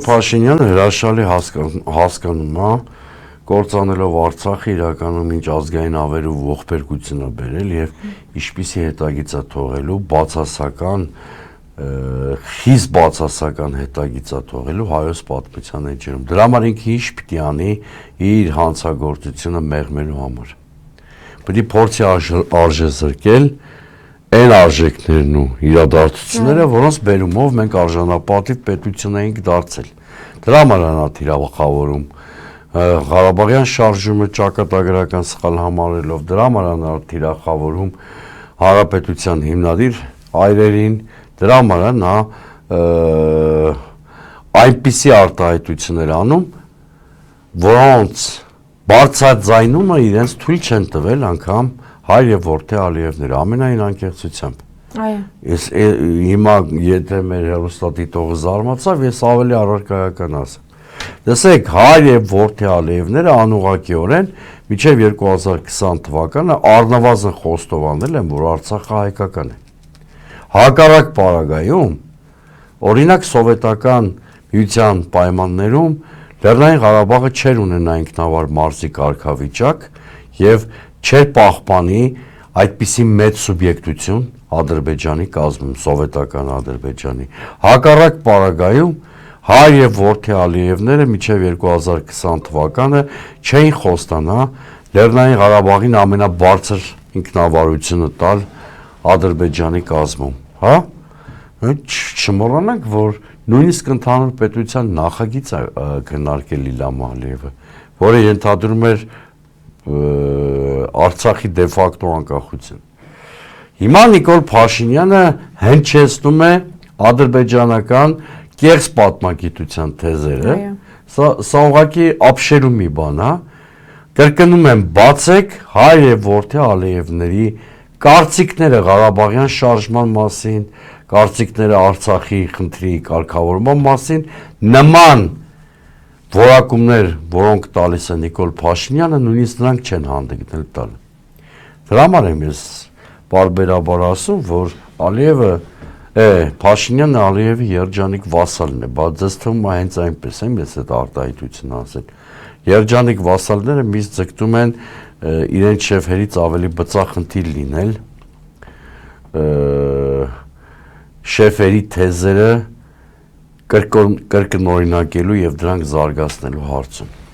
Փաշինյանը հրաշալի հասկանում է, կործանելով Արցախը իրականում ինչ ազգային ավեր ու ողբերգություն է բերել եւ ինչպիսի հետագիծ է թողելու բացասական խիստ բացասական հետագիծ է թողելու հայոց պատմության էջերում։ Դրա համար ինքը ինչ պիտի անի իր հանցագործությունը մեղմելու համար։ Պետք է փորձի արժեզրկել այն արժեքներն ու իրադարձությունները, որոնց բերումով մենք արժանապատիվ պետություն էինք դարձել։ Դրա համար նա թիրախավորում Ղարաբաղյան շարժումը ճակատագրական սխալ համարելով, դրա համար նա թիրախավորում հանրապետության հիմնադիր այրերին, դրա համար նա այնպիսի արտահայտություններ անում, որոնց բարձրաձայնումը իրենց թույլ չեն տվել անգամ հայր եւ որդի Ալիևները ամենայն անկեղծությամբ։ Ես հիմա եթե մեր հեռուստադիտողը զարմացավ, ես ավելի առարկայական ասեմ։ Տեսեք, հայր եւ որդի Ալիևները անուղղակիորեն մինչեւ 2020 թվականը առնվազն խոստովանել են, որ Արցախը հայկական է։ Հակառակ պարագայում, օրինակ սովետական միության պայմաններում Լեռնային Ղարաբաղը չէր ունենա ինքնավար մարզի կարգավիճակ եւ չէր պահպանի այդպիսի մեծ սուբյեկտություն Ադրբեջանի կազմում, սովետական Ադրբեջանի։ Հակառակ պարագայում հայ եւ որդի Ալիևները մինչեւ 2020 թվականը չէին խոստանա Լեռնային Ղարաբաղին ամենաբարձր ինքնավարությունը տալ Ադրբեջանի կազմում, հա? Չմոռանանք, որ նույնիսկ ընդհանուր պետության նախագիծ է քննարկել Իլհամ Ալիևը, որը ենթադրում էր Արցախի դե ֆակտո անկախություն։ Հիմա Նիկոլ Փաշինյանը հնչեցնում է ադրբեջանական կեղծ պատմագիտության թեզերը, սա ուղղակի ապշերու մի բան է, կրկնում եմ, բացեք հայ եւ որդի Ալիևների կարծիքները Ղարաբաղյան շարժման մասին, կարծիքները Արցախի խնդրի կարգավորման մասին, նման որակումներ, որոնք տալիս է Նիկոլ Փաշինյանը, նույնիսկ նրանք չեն հանդգնել տալ։ Դրա համար եմ ես բարբերաբար ասում, որ Ալիևը, Փաշինյանը Ալիևի երջանիկ վասալն է, բայց ձեզ թվում է հենց այնպես եմ ես այդ արտահայտությունը ասել։ Երջանիկ վասալները միշտ ձգտում են իրենց շեֆերից ավելի բծախնդիր լինել, շեֆերի թեզերը կրկնօրինակելու եւ դրանք զարգացնելու հարցում։